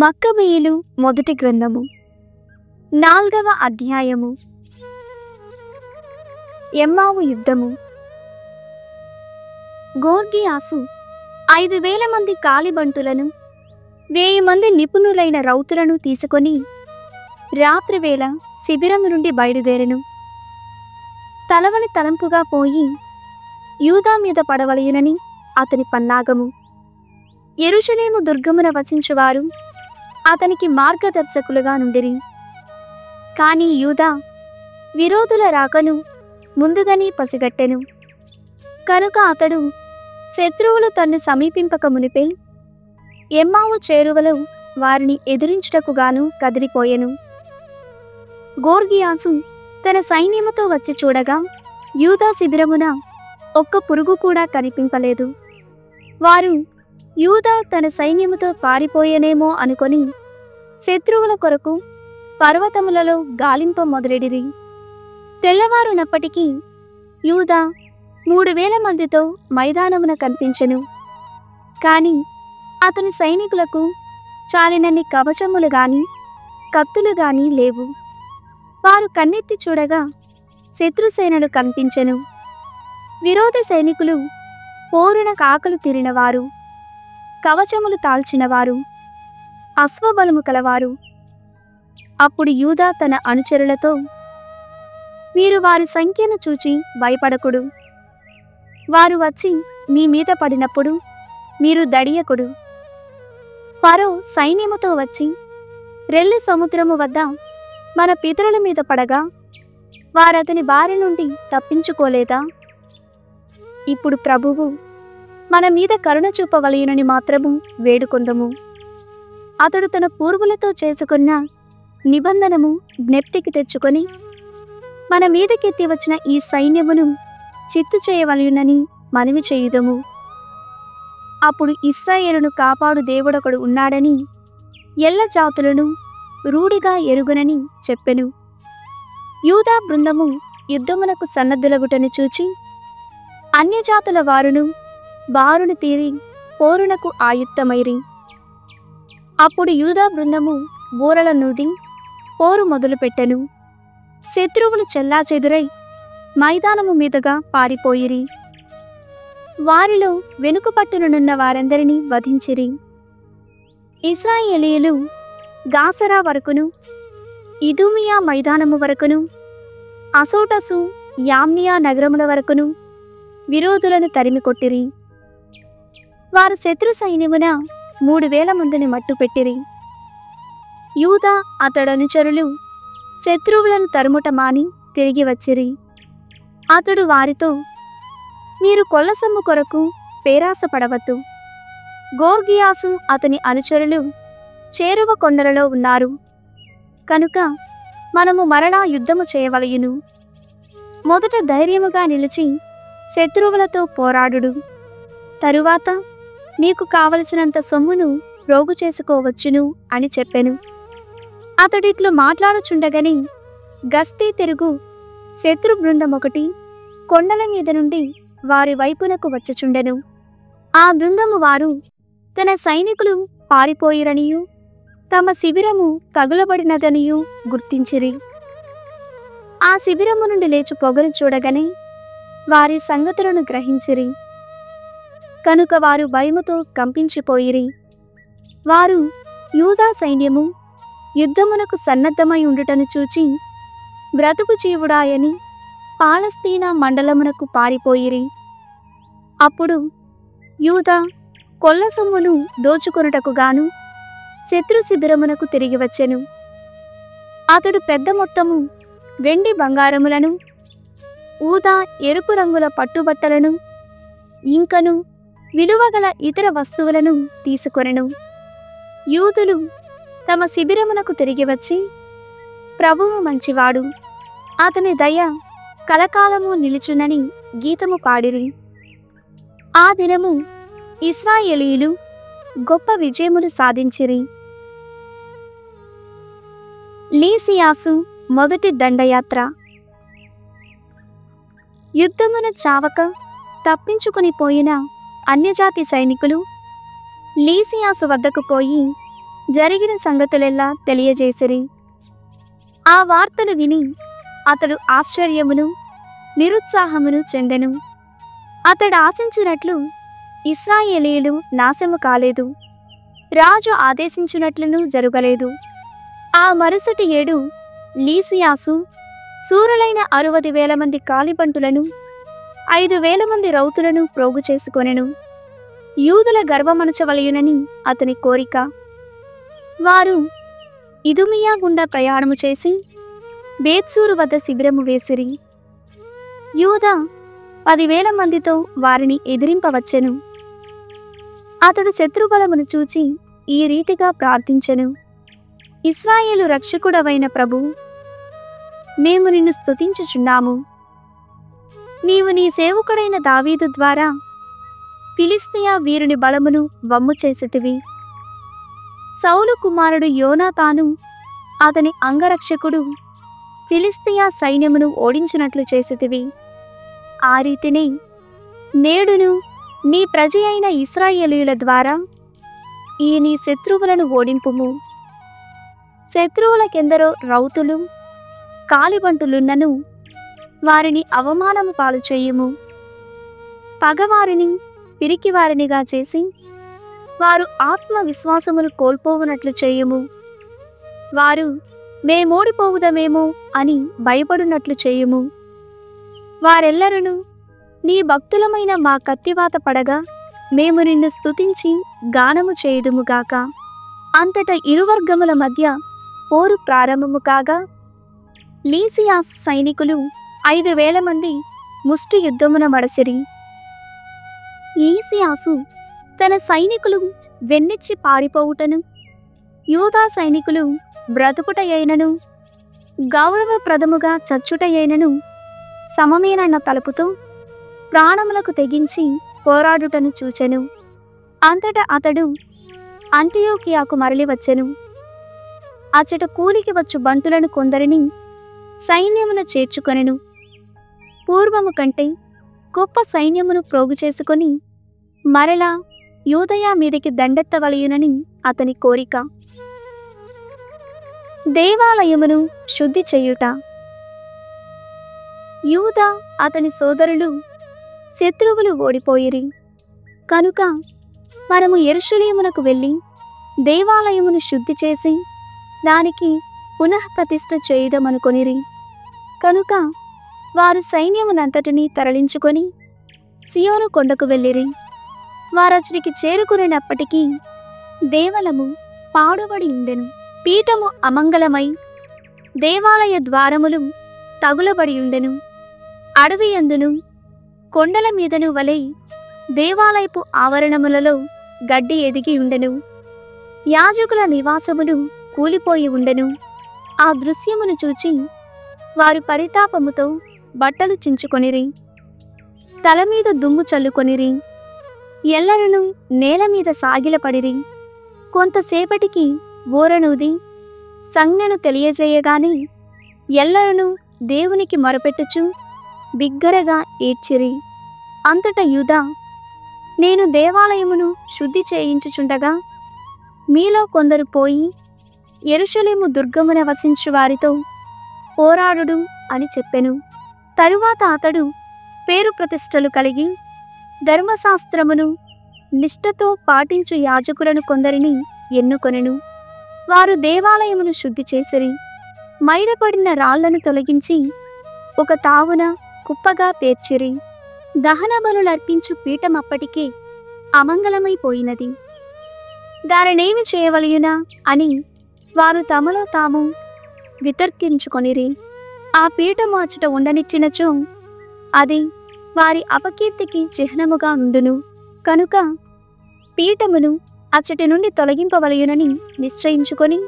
మక్కబీయులు మొదటి గ్రంథము 4వ అధ్యాయము. ఎమ్మావు యుద్ధము. గోర్గియాసు 5,000 మంది కాలిబంటులను 1,000 మంది నిపుణులైన రౌతులను తీసుకొని రాత్రివేళ శిబిరం నుండి బయలుదేరెను. తలవని తలంపుగా పోయి యూదా మీద పడవలయునని అతని పన్నాగము. యెరూషలేము దుర్గమున వసించువారు అతనికి మార్గదర్శకులుగా నుండిరి. కాని యూదా విరోధుల రాకను ముందుగానే పసిగట్టెను. కనుక అతడు శత్రువులు తన్ను సమీపింపక మునిపే ఎమ్మావు చేరువలో వారిని ఎదిరించుటకుగాను కదిలిపోయెను. గోర్గియాసు తన సైన్యముతో వచ్చి చూడగా యూదా శిబిరమున ఒక్క పురుగు కూడా కనిపింపలేదు. వారు యూదా తన సైన్యముతో పారిపోయేనేమో అనుకొని శత్రువుల కొరకు పర్వతములలో గాలింప మొదలెడిరి. తెల్లవారునప్పటికీ యూదా 3,000 మందితో మైదానమున కనిపించెను. కాని అతని సైనికులకు చాలినన్ని కవచములు గాని కత్తులు గాని లేవు. వారు కన్నెత్తి చూడగా శత్రుసేనలు కనిపించెను. విరోధ సైనికులు పోరున కాకలు తీరినవారు, కవచములు తాల్చినవారు, అశ్వబలము కలవారు. అప్పుడు యూదా తన అనుచరులతో, మీరు వారి సంఖ్యను చూచి భయపడకుడు. వారు వచ్చి మీ మీద పడినప్పుడు మీరు దడియకుడు. ఫరో సైన్యముతో వచ్చి రెల్లి సముద్రము వద్ద మన పితరుల మీద పడగా వారతని బారి నుండి తప్పించుకోలేదా? ఇప్పుడు ప్రభువు మన మీద కరుణ చూపవలయునని మాత్రము వేడుకొందము. అతడు తన పూర్వులతో చేసుకున్న నిబంధనము జ్ఞప్తికి తెచ్చుకొని మన మీదకెత్తి వచ్చిన ఈ సైన్యమును చిత్తు చేయవలయునని మనవి చేయుదము. అప్పుడు ఇశ్రాయేలును కాపాడు దేవుడొకడు ఉన్నాడని ఎల్ల జాతులను రూఢిగా ఎరుగునని చెప్పెను. యూదా బృందము యుద్ధమునకు సన్నద్ధులగుటను చూచి అన్యజాతుల వారును బారును తీరి పోరునకు ఆయుత్తమైరి. అప్పుడు యూదా బృందము బూరల నూది పోరు మొదలుపెట్టెను. శత్రువులు చెల్లాచెదురై మైదానము మీదుగా పారిపోయిరి. వారిలో వెనుకపట్టునున్న వారందరినీ వధించిరి. ఇశ్రాయేలీయులు గాసరా వరకును ఇదూమియా మైదానము వరకును అసోటసు యామ్నియా నగరముల వరకును విరోధులను తరిమికొట్టిరి. వారు శత్రు సైన్యమున 3,000 మందిని మట్టుపెట్టిరి. యూదా అతడనుచరులు శత్రువులను తరుముట మాని తిరిగి వచ్చిరి. అతడు వారితో, మీరు కొల్లసొమ్ము కొరకు పేరాసపడవద్దు. గోర్గియాసు అతని అనుచరులు చేరువ కొండలలో ఉన్నారు కనుక మనము మరలా యుద్ధము చేయవలయును. మొదట ధైర్యముగా నిలిచి శత్రువులతో పోరాడుడు. తరువాత మీకు కావలసినంత సొమ్మును రోగు చేసుకోవచ్చును అని చెప్పెను. అతడిట్లు మాట్లాడుచుండగని గస్తీ తిరుగు శత్రు బృందం ఒకటి కొండల మీద నుండి వారి వైపునకు వచ్చుచుండెను. ఆ బృందము వారు తన సైనికులు పారిపోయిరనియు తమ శిబిరము తగులబడినదనియు గుర్తించిరి. ఆ శిబిరము నుండి లేచు పొగను చూడగానే వారి సంగతులను గ్రహించిరి. కనుక వారు భయముతో కంపించిపోయిరి. వారు యూదా సైన్యము యుద్ధమునకు సన్నద్ధమై ఉండుటను చూచి బ్రతుకు జీవుడాయని పాలస్తీనా మండలమునకు పారిపోయిరి. అప్పుడు యూదా కొల్ల సొమ్మును దోచుకొనుటకు గాను శత్రు శిబిరమునకు తిరిగి వచ్చెను. అతడు పెద్ద మొత్తము వెండి బంగారములను, ఊదా ఎరుపు రంగుల పట్టుబట్టలను, ఇంకను విలువగల ఇతర వస్తువులను తీసుకొనెను. యూదులు తమ శిబిరమునకు తిరిగి వచ్చి, ప్రభువు మంచివాడు, అతని దయ కలకాలము నిలుచునని గీతము పాడిరి. ఆ దినము ఇశ్రాయేలీయులు గొప్ప విజయములు సాధించిరి. లీసియాసు మొదటి దండయాత్ర. యుద్ధమున చావక తప్పించుకుని పోయిన అన్యజాతి సైనికులు లీసియాసు వద్దకు పోయి జరిగిన సంగతులెల్లా తెలియజేసిరి. ఆ వార్తలు విని అతడు ఆశ్చర్యమును నిరుత్సాహమును చెందెను. అతడు ఆశించినట్లు ఇశ్రాయేలీయులు నాశము కాలేదు, రాజు ఆదేశించినట్లును జరగలేదు. ఆ మరుసటి ఏడు లీసియాసు శూరులైన 60,000 మంది కాలిబంటులను 5,000 మంది రౌతులను ప్రోగు చేసుకొనెను. యూదుల గర్వమనచవలయునని అతని కోరిక. వారు ఇదుమియా గుండా ప్రయాణము చేసి బేత్సూరు వద్ద శిబిరము వేసిరి. యూదా 10,000 మందితో వారిని ఎదిరింపవచ్చెను. అతడు శత్రుబలమును చూచి ఈ రీతిగా ప్రార్థించెను: ఇశ్రాయేలు రక్షకుడవైన ప్రభు, మేము నిన్ను స్తుతించుచున్నాము. నీవు నీ సేవకుడైన దావీదు ద్వారా ఫిలిష్తీయ వీరుని బలమును వమ్ము చేసితివి. సౌలు కుమారుడు యోనాతాను అతని అంగరక్షకుడు ఫిలిష్తీయ సైన్యమును ఓడించినట్లు చేసితివి. ఆ రీతినే నేడును నీ ప్రజ అయిన ఇశ్రాయేలీయుల ద్వారా ఈ నీ శత్రువులను ఓడింపుము. శత్రువులకెందరో రౌతులు కాలిబంటులున్నను వారిని అవమానము పాలు చేయుము. పగవారిని పిరికివారినిగా చేసి వారు ఆత్మవిశ్వాసమును కోల్పోవునట్లు చేయుము. వారు మేమోడిపోవుదమేమో అని భయపడునట్లు చేయుము. వారెల్లరూ నీ భక్తులమైన మా కత్తివాత పడగా మేము నిన్ను స్తుతించి గానము చేయుదుముగాక. అంతటా ఇరువర్గముల మధ్య పోరు ప్రారంభము కాగా లీసియాసు సైనికులు 5,000 మంది ముష్టి యుద్ధమున మడసిరి. లీసియాసు తన సైనికులు వెన్నెచ్చి పారిపోవుటను, యూదా సైనికులు బ్రతుకుటయైనను గౌరవప్రదముగా చచ్చుటయైనను సమమేనన్న తలుపుతో ప్రాణములకు తెగించి పోరాడుటను చూచెను. అంతటా అతడు అంతియోకియాకు మరలి వచ్చెను. అచట కూలికి వచ్చు బంటులను కొందరిని సైన్యమును చేర్చుకొనెను. పూర్వము కంటే గొప్ప సైన్యమును ప్రోగు చేసుకొని మరలా యూదయ మీదికి దండెత్తవలయునని అతని కోరిక. దేవాలయమును శుద్ధి చేయుట. యూదా అతని సోదరులు శత్రువులు ఓడిపోయిరి కనుక మనము యెరూషలేమునకు వెళ్ళి దేవాలయమును శుద్ధి చేసి దానికి పునఃప్రతిష్ఠ చేయుదమనుకొనిరి. కనుక వారు సైన్యమునంతటినీ తరలించుకొని సియోను కొండకు వెళ్ళిరి. వారచటికి చేరుకునేటప్పటికీ దేవలము పాడుబడి ఉండెను. పీఠము అమంగళమై దేవాలయ ద్వారములు తగులబడి ఉండెను. అడవి యందును కొండల మీదను వలె దేవాలయపు ఆవరణములలో గడ్డి ఎదిగి ఉండెను. యాజకుల నివాసములు కూలిపోయి ఉండెను. ఆ దృశ్యమును చూచి వారు పరితాపముతో బట్టలు చించుకొనిరి, తల మీద దుమ్ము చల్లుకొనిరి. ఎల్లరూ నేల మీద సాగిలపడిరి. కొంతసేపటికి బూరనూది సంజ్ఞను తెలియజేయగానే ఎల్లరూ దేవునికి మొరపెట్టుచు బిగ్గరగా ఏడ్చిరి. అంతటా యూదా, నేను దేవాలయమును శుద్ధి చేయించుచుండగా మీలో కొందరు పోయి యెరూషలేము దుర్గమున వసించు వారితో పోరాడుడు అని చెప్పెను. తరువాత అతడు పేరు ప్రతిష్టలు కలిగి ధర్మశాస్త్రమును నిష్ఠతో పాటించు యాజకులను కొందరిని ఎన్నుకొనెను. వారు దేవాలయమును శుద్ధి చేసిరి. మైలపడిన రాళ్లను తొలగించి ఒక తావున కుప్పగా పేర్చిరి. దహన బలులర్పించు పీఠం అప్పటికే అమంగళమైపోయినది. దానినేమి చేయవలయునా అని వారు తమలో తాము వితర్కించుకొనిరి. ఆ పీఠము అచట ఉండనిచ్చినచో అది వారి అపకీర్తికి చిహ్నముగా ఉండును. కనుక పీఠమును అచటి నుండి తొలగింపవలయునని నిశ్చయించుకొని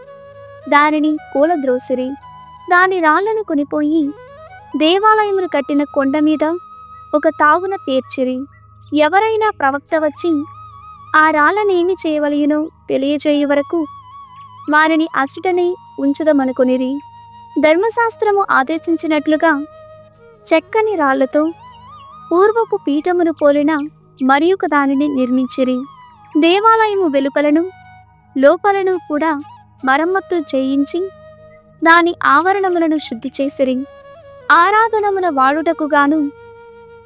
దానిని కూలద్రోసిరి. దాని రాళ్లను కొనిపోయి దేవాలయమును కట్టిన కొండ మీద ఒక తావున పేర్చిరి. ఎవరైనా ప్రవక్త వచ్చి ఆ రాళ్ళనేమి చేయవలయునో తెలియజేయు వరకు వారిని అచటనే ఉంచుదమనుకొనిరి. ధర్మశాస్త్రము ఆదేశించినట్లుగా చెక్కని రాళ్లతో పూర్వపు పీఠమును పోలిన మరియొక దానిని నిర్మించిరి. దేవాలయము వెలుపలను లోపలను కూడా మరమ్మత్తు చేయించి దాని ఆవరణములను శుద్ధి చేసిరి. ఆరాధనమున వాడుటకుగాను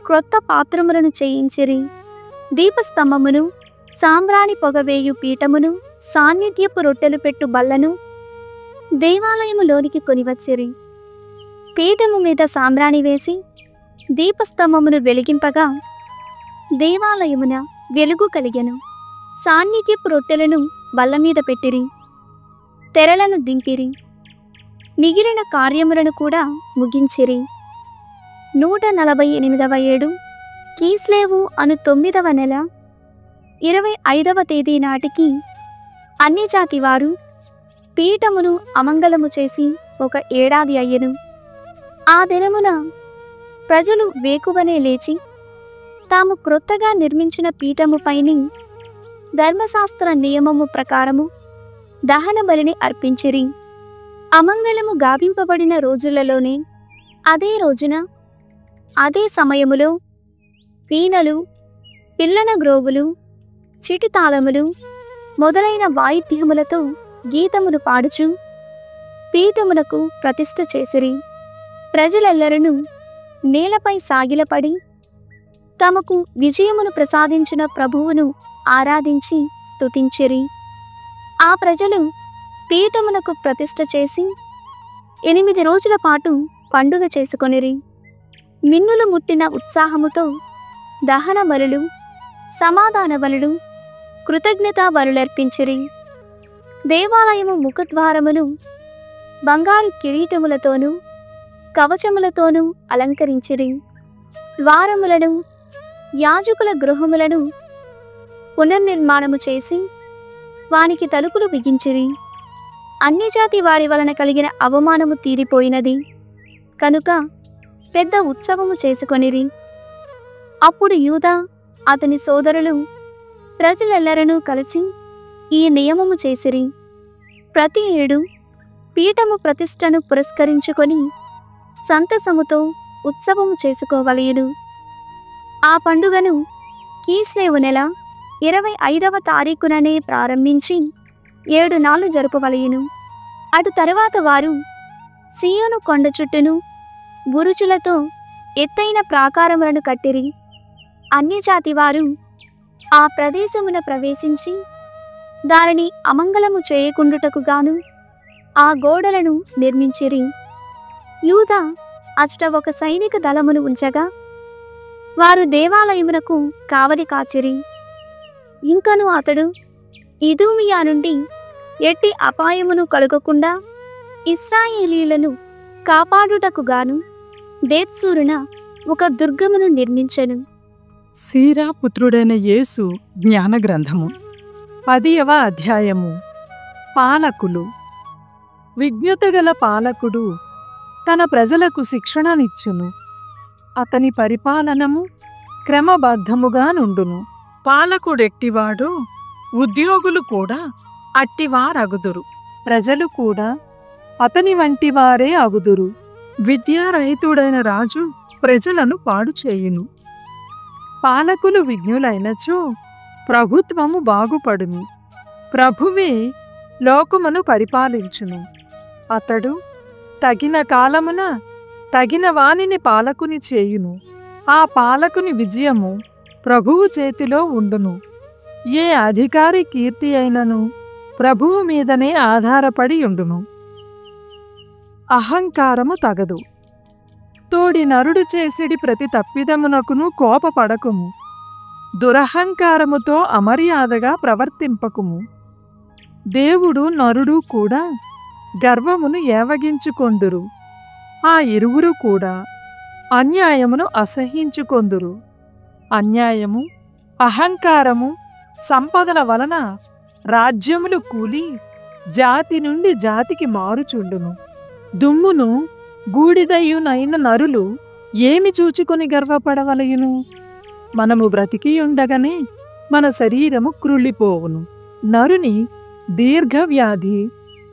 క్రొత్త పాత్రములను చేయించిరి. దీపస్తంభమును, సాంబ్రాణి పొగవేయు పీఠమును, సాన్నిధ్యపు రొట్టెలు పెట్టు బల్లను దేవాలయములోనికి కొనివచ్చిరి. పీఠము మీద సాంబ్రాణి వేసి దీపస్తంభమును వెలిగింపగా దేవాలయమున వెలుగు కలిగెను. సాన్నిధ్యపు రొట్టెలను బల్లమీద పెట్టిరి. తెరలను దింపిరి. మిగిలిన కార్యములను కూడా ముగించిరి. 148వ ఏడు కీస్లేవు అను 9వ నెల 25వ తేదీ నాటికి అన్ని జాతి వారు పీఠమును అమంగళము చేసి 1 ఏడాది అయ్యెను. ఆ దినమున ప్రజలు వేకువనే లేచి తాము క్రొత్తగా నిర్మించిన పీఠముపైని ధర్మశాస్త్ర నియమము ప్రకారము దహన బలిని అర్పించిరి. అమంగళము గావింపబడిన రోజులలోనే అదే రోజున అదే సమయములో వీణలు, పిల్లన గ్రోవులు, చిటితాళములు మొదలైన వాయిద్యములతో గీతములు పాడుచు పీఠమునకు ప్రతిష్ఠ చేసిరి. ప్రజలెల్లరూ నేలపై సాగిలపడి తమకు విజయమును ప్రసాదించిన ప్రభువును ఆరాధించి స్తుతించిరి. ఆ ప్రజలు పీఠమునకు ప్రతిష్ఠ చేసి 8 రోజుల పాటు పండుగ చేసుకొనిరి. మిన్నులు ముట్టిన ఉత్సాహముతో దహన బలులు, సమాధాన బలులు, కృతజ్ఞతా బలులర్పించిరి. దేవాలయము ముఖద్వారమును బంగారు కిరీటములతోనూ కవచములతోనూ అలంకరించిరి. ద్వారములను, యాజకుల గృహములను పునర్నిర్మాణము చేసి వానికి తలుపులు బిగించిరి. అన్యజాతి వారి వలన కలిగిన అవమానము తీరిపోయినది కనుక పెద్ద ఉత్సవము చేసుకొనిరి. అప్పుడు యూదా అతని సోదరులు ప్రజలెల్లరూ కలిసి ఈ నియమము చేసిరి. ప్రతి ఏడు పీఠము ప్రతిష్టను పురస్కరించుకొని సంతసముతో ఉత్సవము చేసుకోవలయును. ఆ పండుగను కీస్లేవు నెల 25వ తారీఖుననే ప్రారంభించి 7 నాళ్ళు జరుపవలయును. అటు తరువాత వారు సీయోను కొండ చుట్టూను బురుజులతో ఎత్తైన ప్రాకారములను కట్టిరి. అన్యజాతి వారు ఆ ప్రదేశమున ప్రవేశించి దానిని అమంగళము చేయకుండుటకు గాను ఆ గోడలను నిర్మించిరి. యూదా అచట ఒక సైనిక దళమును ఉంచగా వారు దేవాలయమునకు కావలి కాచిరి. ఇంకను అతడు ఇదూమియా నుండి ఎట్టి అపాయమును కలుగకుండా ఇశ్రాయేలీయులను కాపాడుటకుగాను బేత్సూరున ఒక దుర్గమును నిర్మించెను. సీరా పుత్రుడైన యేసు జ్ఞాన గ్రంథము 10వ అధ్యాయము. పాలకులు. విజ్ఞతగల పాలకుడు తన ప్రజలకు శిక్షణనిచ్చును. అతని పరిపాలనము క్రమబద్ధముగా నుండును. పాలకుడెట్టివాడో ఉద్యోగులు కూడా అట్టివారగుదురు. ప్రజలు కూడా అతని వంటివారే అగుదురు. విద్యారహితుడైన రాజు ప్రజలను పాడు చేయును. పాలకులు విజ్ఞులైనచో ప్రభుత్వము బాగుపడును. ప్రభువే లోకమును పరిపాలించును. అతడు తగిన కాలమున తగిన వానిని పాలకుని చేయును. ఆ పాలకుని విజయము ప్రభువు చేతిలో ఉండును. ఏ అధికారి కీర్తి అయినను ప్రభువు మీదనే ఆధారపడి ఉండును. అహంకారము తగదు. తోడి నరుడు చేసిడి ప్రతి తప్పిదమునకును కోపపడకుము. దురహంకారముతో అమర్యాదగా ప్రవర్తింపకుము. దేవుడు నరుడు కూడా గర్వమును ఏవగించుకొందురు. ఆ ఇరువురు కూడా అన్యాయమును అసహించుకొందురు. అన్యాయము, అహంకారము, సంపదల వలన రాజ్యములు కూలి జాతి నుండి జాతికి మారుచుండును. దుమ్మును గూడిదయునైన నరులు ఏమి చూచుకొని గర్వపడవలయును? మనము బ్రతికియుండగానే మన శరీరము క్రుళ్ళిపోవును. నరుని దీర్ఘవ్యాధి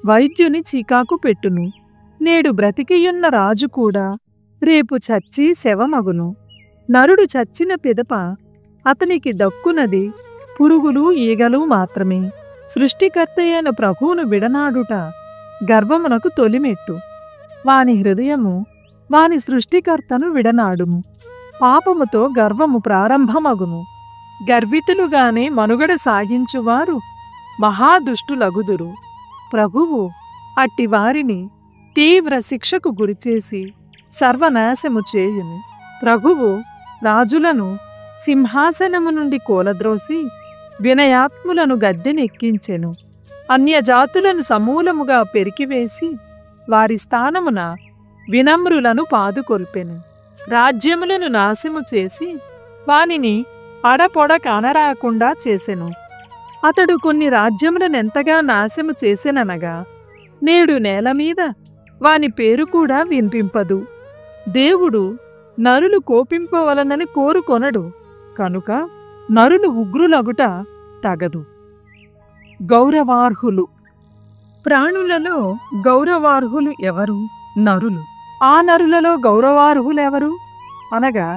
వైద్యుని చీకాకు పెట్టును. నేడు బ్రతికియున్న రాజు కూడా రేపు చచ్చి శవమగును. నరుడు చచ్చిన పిదప అతనికి దక్కునది పురుగులు ఈగలు మాత్రమే. సృష్టికర్తయైన ప్రభువును విడనాడుట గర్వమునకు తొలిమెట్టు. వాని హృదయము వాని సృష్టికర్తను విడనాడుము. పాపముతో గర్వము ప్రారంభమగును. గర్వితులుగానే మనుగడ సాగించువారు మహాదుష్టులగుదురు. ప్రభువు అట్టి వారిని తీవ్ర శిక్షకు గురిచేసి సర్వనాశము చేయును. ప్రభువు రాజులను సింహాసనము నుండి కూలద్రోసి వినయాత్ములను గద్దెనెక్కించెను. అన్యజాతులను సమూలముగా పెరికివేసి వారి స్థానమున వినమ్రులను పాదుకొల్పెను. రాజ్యములను నాశము చేసి వానిని అడపొడ కానరాకుండా చేసెను. అతడు కొన్ని రాజ్యములనెంతగా నాశము చేసెననగా నేడు నేలమీద వాని పేరు కూడా వినిపింపదు. దేవుడు నరులు కోపింపవలనని కోరుకొనడు, కనుక నరులు ఉగ్రులగుట తగదు. గౌరవార్హులు. ప్రాణులలో గౌరవార్హులు ఎవరు? నరులు. ఆ నరులలో గౌరవార్హులెవరు అనగా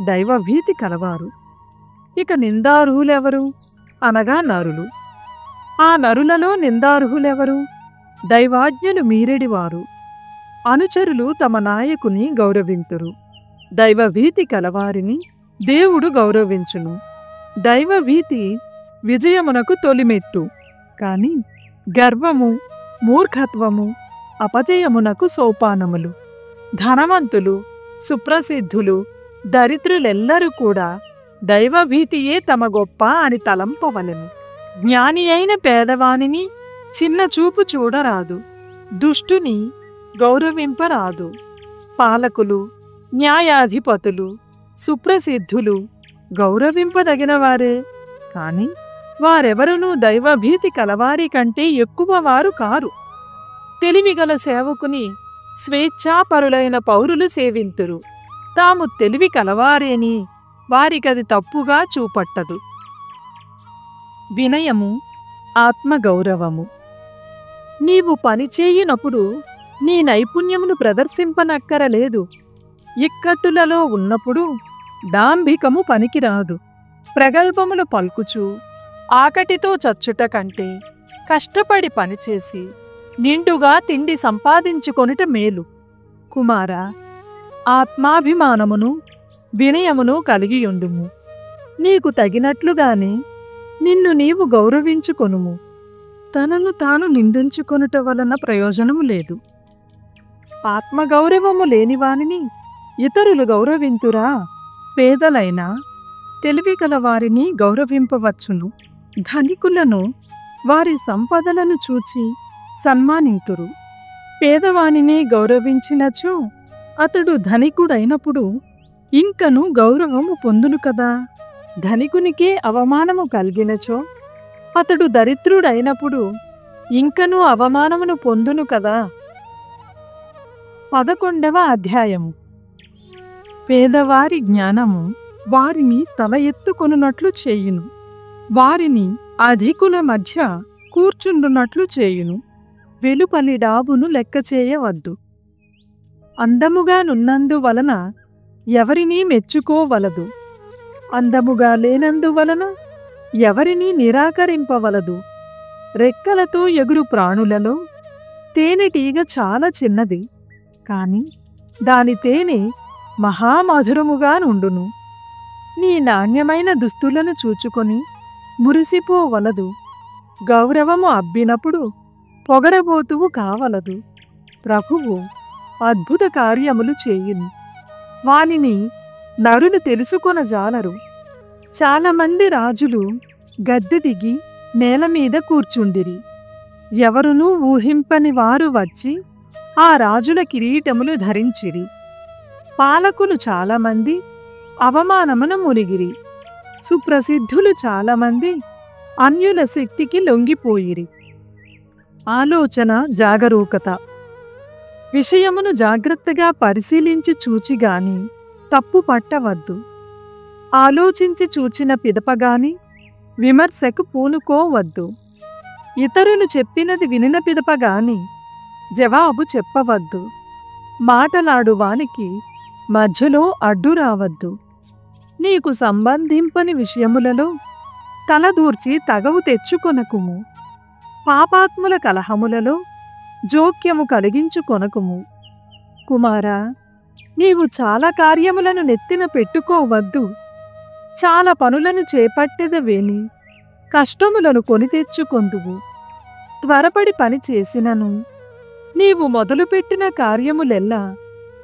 దైవభీతి కలవారు. ఇక నిందార్హులెవరు అనగా నరులు. ఆ నరులలో నిందార్హులెవరు? దైవాజ్ఞలు మీరెడివారు. అనుచరులు తమ నాయకుని గౌరవింతురు. దైవభీతి కలవారిని దేవుడు గౌరవించును. దైవభీతి విజయమునకు తొలిమెట్టు, కాని గర్వము, మూర్ఖత్వము అపజయమునకు సోపానములు. ధనవంతులు, సుప్రసిద్ధులు, దరిద్రులెల్లరూ కూడా దైవభీతియే తమ గొప్ప అని తలంపవలెను. జ్ఞాని అయిన పేదవానిని చిన్న చూపు చూడరాదు, దుష్టుని గౌరవింపరాదు. పాలకులు, న్యాయాధిపతులు, సుప్రసిద్ధులు గౌరవింపదగినవారే, కాని వారెవరునూ దైవభీతి కలవారి కంటే ఎక్కువవారు కారు. తెలివిగల సేవకుని స్వేచ్ఛాపరులైన పౌరులు సేవింతురు. తాము తెలివి కలవారేని వారికది తప్పుగా చూపట్టదు. వినయము, ఆత్మగౌరవము. నీవు పనిచేయునప్పుడు నీ నైపుణ్యమును ప్రదర్శింపనక్కరలేదు. ఇక్కట్టులలో ఉన్నప్పుడు డాంభికము పనికిరాదు. ప్రగల్భములు పలుకుచూ ఆకటితో చచ్చుట కంటే కష్టపడి పనిచేసి నిండుగా తిండి సంపాదించుకొనుట మేలు. కుమారా, ఆత్మాభిమానమును వినయమును కలిగియుండుము. నీకు తగినట్లుగానే నిన్ను నీవు గౌరవించుకొనుము. తనను తాను నిందించుకొనుట వలన ప్రయోజనము లేదు. ఆత్మగౌరవము లేనివానిని ఇతరులు గౌరవింతురా? పేదలైనా తెలివిగల వారిని గౌరవింపవచ్చును. ధనికులను వారి సంపదలను చూచి సన్మానింతురు. పేదవానినే గౌరవించినచో అతడు ధనికుడైనప్పుడు ఇంకను గౌరవము పొందును కదా. ధనికునికే అవమానము కలిగినచో అతడు దరిద్రుడైనప్పుడు ఇంకనూ అవమానమును పొందును కదా. 11వ అధ్యాయము. పేదవారి జ్ఞానము వారిని తల ఎత్తుకొనున్నట్లు చేయును, వారిని అధికుల మధ్య కూర్చుండునట్లు చేయును. వెలుపలి డాబును లెక్క చేయవద్దు. అందముగా నున్నందువలన ఎవరినీ మెచ్చుకోవలదు. అందముగా లేనందువలన ఎవరినీ నిరాకరింపవలదు. రెక్కలతో ఎగురు ప్రాణులలో తేనెటీగ చాలా చిన్నది, కాని దాని తేనె మహామధురముగా నుండును. నీ నాణ్యమైన దుస్తులను చూచుకొని మురిసిపోవలదు. గౌరవము అబ్బినప్పుడు పొగడబోతువు కావలదు. ప్రభువు అద్భుత కార్యములు చేయును, వానిని నరులు తెలుసుకొనజాలరు. చాలామంది రాజులు గద్దె దిగి నేలమీద కూర్చుండిరి. ఎవరునూ ఊహింపని వారు వచ్చి ఆ రాజుల కిరీటములు ధరించిరి. పాలకులు చాలామంది అవమానమున మునిగిరి. సుప్రసిద్ధులు చాలామంది అన్యుల శక్తికి లొంగిపోయిరి. ఆలోచన, జాగరూకత. విషయమును జాగ్రత్తగా పరిశీలించి చూచిగాని తప్పు పట్టవద్దు. ఆలోచించి చూచిన పిదపగాని విమర్శకు పూనుకోవద్దు. ఇతరులు చెప్పినది వినిన పిదపగాని జవాబు చెప్పవద్దు. మాటలాడు వానికి మధ్యలో అడ్డు రావద్దు. నీకు సంబంధింపని విషయములలో తలదూర్చి తగవు తెచ్చుకొనకుము. పాపాత్ముల కలహములలో జోక్యము కలిగించుకొనకుము. కుమారా, నీవు చాలా కార్యములను నెత్తిన పెట్టుకోవద్దు. చాలా పనులను చేపట్టెదవేని కష్టములను కొని తెచ్చుకొందువు. త్వరపడి పని చేసినను నీవు మొదలుపెట్టిన కార్యములెల్లా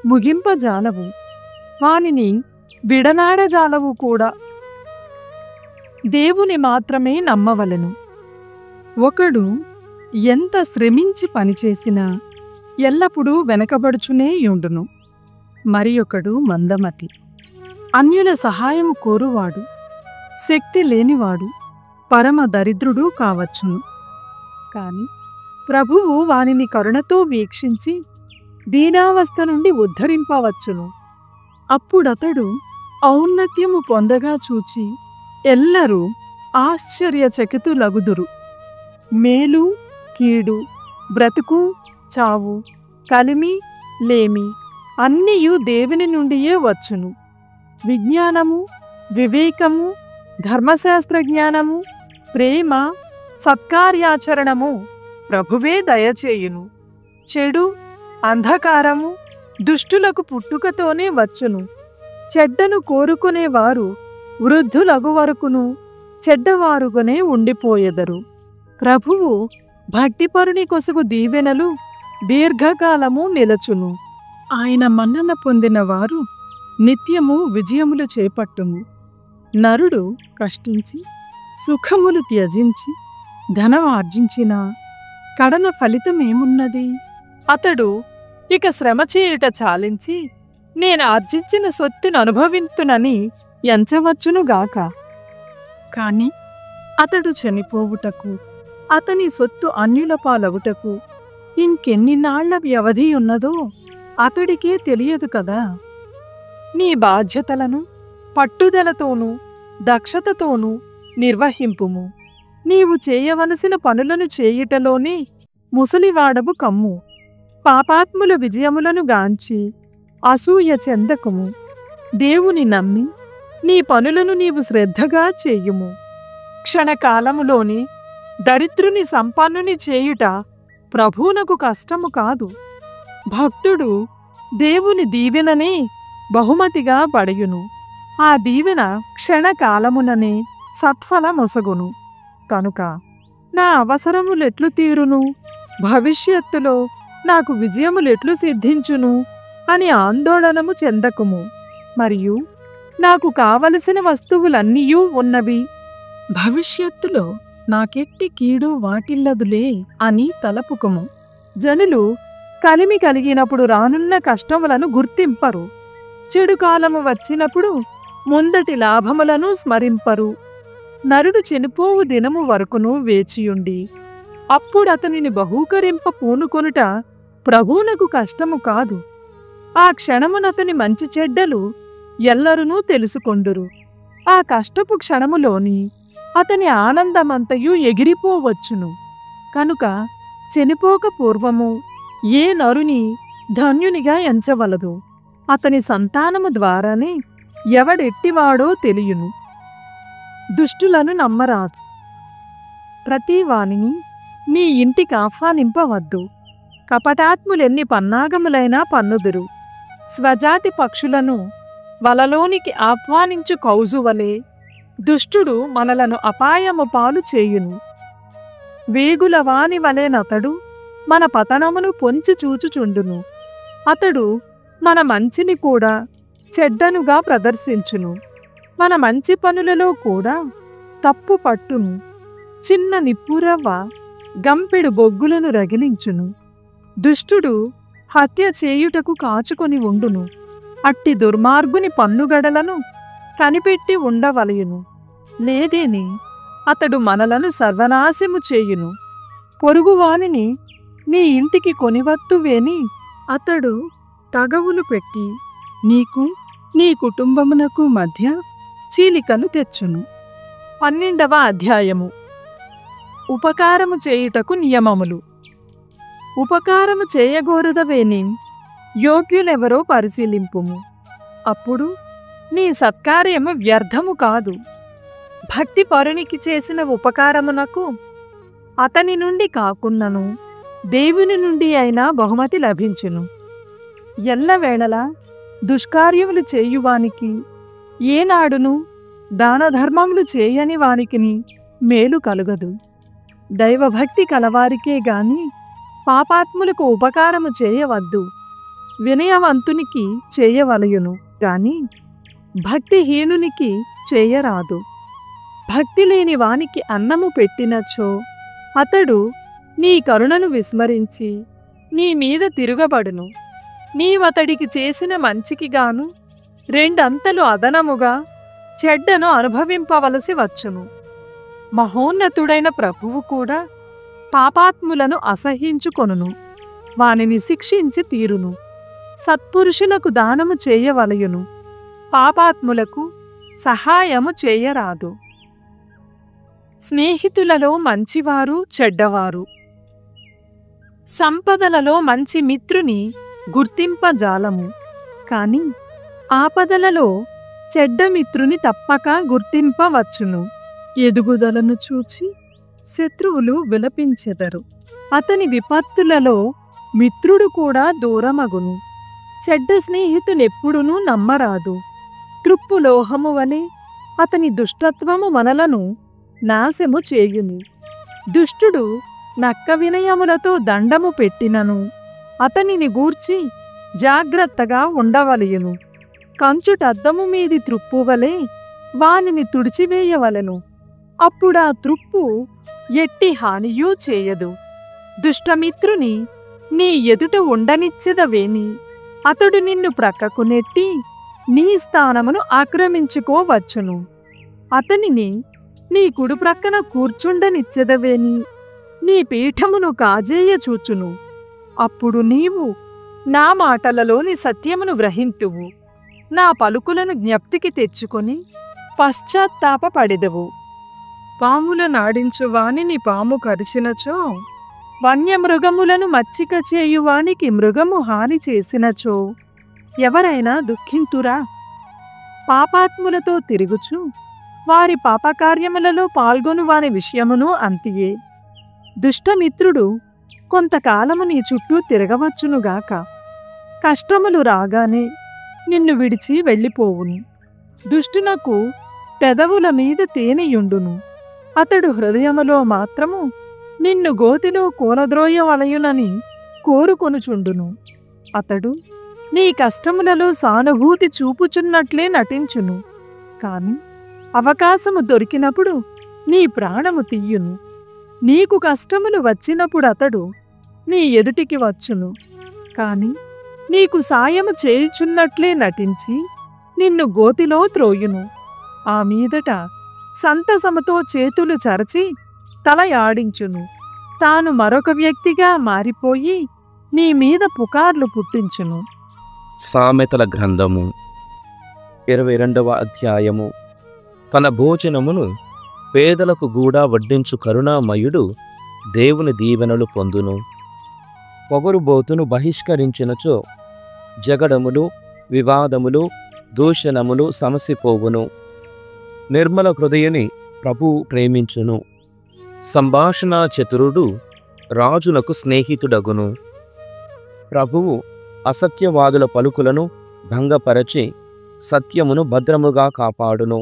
ముగింపజాలవు, వానిని విడనాడజాలవు కూడా. దేవుని మాత్రమే నమ్మవలెను. ఒకడు ఎంత శ్రమించి పనిచేసినా ఎల్లప్పుడూ వెనకబడుచునే యుండును. మరి ఒకడు మందమతి, అన్యుల సహాయము కోరువాడు, శక్తి లేనివాడు, పరమ దరిద్రుడు కావచ్చును. కాని ప్రభువు వానిని కరుణతో వీక్షించి దీనావస్థ నుండి ఉద్ధరింపవచ్చును. అప్పుడతడు ఔన్నత్యము పొందగా చూచి ఎల్లరూ ఆశ్చర్యచకితులగుదురు. మేలు కీడు, బ్రతుకు చావు, కలిమి లేమి అన్నీయు దేవుని నుండియే వచ్చును. విజ్ఞానము, వివేకము, ధర్మశాస్త్ర జ్ఞానము, ప్రేమ, సత్కార్యాచరణము ప్రభువే దయచేయును. చెడు, అంధకారము దుష్టులకు పుట్టుకతోనే వచ్చును. చెడ్డను కోరుకునేవారు వృద్ధులగు వరకును చెడ్డవారుగానే ఉండిపోయెదరు. ప్రభువు భక్తిపరుని కొసుగు దీవెనలు దీర్ఘకాలము నిలచును. ఆయన మన్నన పొందిన వారు నిత్యము విజయములు చేపట్టుము. నరుడు కష్టించి సుఖములు త్యజించి ధనం ఆర్జించిన కడన ఫలితమేమున్నది? అతడు ఇక శ్రమ చేయుట చాలించి నేను ఆర్జించిన సొత్తును అనుభవింతునని ఎంచవచ్చునుగాక. కాని అతడు చనిపోవుటకు, అతని సొత్తు అన్యుల పాలవుటకు ఇంకెన్ని నాళ్ల వ్యవధి ఉన్నదో అతడికే తెలియదు కదా. నీ బాధ్యతలను పట్టుదలతోనూ దక్షతతోనూ నిర్వహింపుము. నీవు చేయవలసిన పనులను చేయుటలోనే ముసలివాడవు కమ్ము. పాపాత్ముల విజయములను గాంచి అసూయ చెందకుము. దేవుని నమ్మి నీ పనులను నీవు శ్రద్ధగా చేయుము. క్షణకాలములోని దరిద్రుని సంపన్నుని చేయుట ప్రభువునకు కష్టము కాదు. భక్తుడు దేవుని దీవెననే బహుమతిగా పడయును. ఆ దీవెన క్షణకాలముననే సత్ఫలమొసగును. కనుక నా అవసరములెట్లు తీరును, భవిష్యత్తులో నాకు విజయములెట్లు సిద్ధించును అని ఆందోళనము చెందకుము. మరియు నాకు కావలసిన వస్తువులన్నీయూ ఉన్నవి, భవిష్యత్తులో నాకెట్టి కీడు వాటిల్లదులే అని తలపుకము. జనులు కలిమి కలిగినప్పుడు రానున్న కష్టములను గుర్తింపరు. చెడు కాలము వచ్చినప్పుడు ముందటి లాభములను స్మరింపరు. నరుడు చనిపోవు దినము వరకును వేచియుండి అప్పుడతనిని బహూకరింప పూనుకొనుట ప్రభువునకు కష్టము కాదు. ఆ క్షణమునతని మంచి చెడ్డలు ఎల్లరునూ తెలుసుకొందురు. ఆ కష్టపు క్షణములోని అతని ఆనందమంతయు ఎగిరిపోవచ్చును. కనుక చనిపోక పూర్వము ఏ నరుని ధన్యునిగా ఎంచవలదు. అతని సంతానము ద్వారానే ఎవడెట్టివాడో తెలియును. దుష్టులను నమ్మరాదు. ప్రతి వానిని నీ ఇంటికి ఆహ్వానింపవద్దు. కపటాత్ములెన్ని పన్నాగములైనా పన్నుదురు. స్వజాతి పక్షులను వలలోనికి ఆహ్వానించు కౌజువలే దుష్టుడు మనలను అపాయము పాలు చేయును. వేగుల వాని వలెనతడు మన పతనమును పొంచి చూచుచుండును. అతడు మన మంచిని కూడా చెడ్డనుగా ప్రదర్శించును. మన మంచి పనులలో కూడా తప్పు పట్టును. చిన్న నిప్పురవ్వ గంపెడు బొగ్గులను రగిలించును. దుష్టుడు హత్య చేయుటకు కాచుకొని ఉండును. అట్టి దుర్మార్గుని పన్నుగడలను కనిపెట్టి ఉండవలయును. లేదేని అతడు మనలను సర్వనాశము చేయును. పొరుగువానిని నీ ఇంటికి కొనివత్తువేని అతడు తగవులు పెట్టి నీకు నీ కుటుంబమునకు మధ్య చీలికలు తెచ్చును. 12వ అధ్యాయము. ఉపకారము చేయుటకు నియమములు. ఉపకారము చేయగోరదవేని యోగ్యులెవరో పరిశీలింపుము. అప్పుడు నీ సత్కార్యము వ్యర్థము కాదు. భక్తి పరునికి చేసిన ఉపకారమునకు అతని నుండి కాకున్నను దేవుని నుండి అయినా బహుమతి లభించును. ఎల్లవేళలా దుష్కార్యములు చేయువానికి ఏనాడును దానధర్మములు చేయని వానికిని మేలు కలుగదు. దైవభక్తి కలవారికే గాని పాపాత్ములకు ఉపకారము చేయవద్దు. వినయవంతునికి చేయవలయును గాని భక్తిహీనునికి చేయరాదు. భక్తి లేని వానికి అన్నము పెట్టినచో అతడు నీ కరుణను విస్మరించి నీ మీద తిరుగబడును. నీవతడికి చేసిన మంచికి గాను రెండంతలు అదనముగా చెడ్డను అనుభవింపవలసి వచ్చును. మహోన్నతుడైన ప్రభువు కూడా పాపాత్ములను అసహ్యించుకొనును, వానిని శిక్షించి తీరును. సత్పురుషులకు దానము చేయవలయును, పాపాత్ములకు సహాయము చేయరాదు. స్నేహితులలో మంచివారు చెడ్డవారు. సంపదలలో మంచి మిత్రుని గుర్తింపజాలము, కాని ఆపదలలో చెడ్డ మిత్రుని తప్పక గుర్తింపవచ్చును. ఎదుగుదలను చూచి శత్రువులు విలపించెదరు. అతని విపత్తులలో మిత్రుడు కూడా దూరమగును. చెడ్డ స్నేహితునెప్పుడునూ నమ్మరాదు. త్రుప్పు లోహము వలె అతని దుష్టత్వము మనలను నాశము చేయును. దుష్టుడు నక్క వినయములతో దండము పెట్టినను అతనిని గూర్చి జాగ్రత్తగా ఉండవలయును. కంచుటద్దము మీది త్రుప్పు వలె వానిని తుడిచివేయవలెను. అప్పుడా త్రుప్పు ఎట్టి హానియూ చేయదు. దుష్టమిత్రుని నీ ఎదుట ఉండనిచ్చెదవేని అతడు నిన్ను ప్రక్కకు నెట్టి నీ స్థానమును ఆక్రమించుకోవచ్చును. అతనిని నీ కుడి ప్రక్కన కూర్చుండనిచ్చెదవేని నీ పీఠమును కాజేయచూచును. అప్పుడు నీవు నా మాటలలోని సత్యమును గ్రహింతువు, నా పలుకులను జ్ఞప్తికి తెచ్చుకొని పశ్చాత్తాపపడెదవు. పాముల నాడించు వానిని పాము కరిచినచో, వన్యమృగములను మచ్చిక చేయువానికి మృగము హాని చేసినచో ఎవరైనా దుఃఖింతురా? పాపాత్ములతో తిరుగుచు వారి పాపకార్యములలో పాల్గొను వాని విషయమును అంతియే. దుష్టమిత్రుడు కొంతకాలము నీ చుట్టూ తిరగవచ్చునుగాక, కష్టములు రాగానే నిన్ను విడిచి వెళ్ళిపోవును. దుష్టునకు పెదవుల మీద తేనెయుండును, అతడు హృదయములో మాత్రము నిన్ను గోతిలో కూలద్రోయవలయునని కోరుకొనుచుండును. అతడు నీ కష్టములలో సానుభూతి చూపుచున్నట్లే నటించును, కాని అవకాశము దొరికినప్పుడు నీ ప్రాణము తీయును. నీకు కష్టములు వచ్చినప్పుడు అతడు నీ ఎదుటికి వచ్చును, కాని నీకు సాయము చేయుచున్నట్లే నటించి నిన్ను గోతిలో త్రోయును. ఆ మీదట సంతసముతో చేతులు చరచి తల ఆడించును. తాను మరొక వ్యక్తిగా మారిపోయి నీ మీద పుకార్లు పుట్టించును. సామెతల గ్రంథము 22వ అధ్యాయము. తన భోజనమును పేదలకు గూడా వడ్డించు కరుణామయుడు దేవుని దీవెనలు పొందును. పొగరుబోతును బహిష్కరించినచో జగడములు, వివాదములు, దూషణములు సమసిపోవును. నిర్మల హృదయుని ప్రభువు ప్రేమించును. సంభాషణా చతురుడు రాజునకు స్నేహితుడగును. ప్రభువు అసత్యవాదుల పలుకులను భంగపరచి సత్యమును భద్రముగా కాపాడును.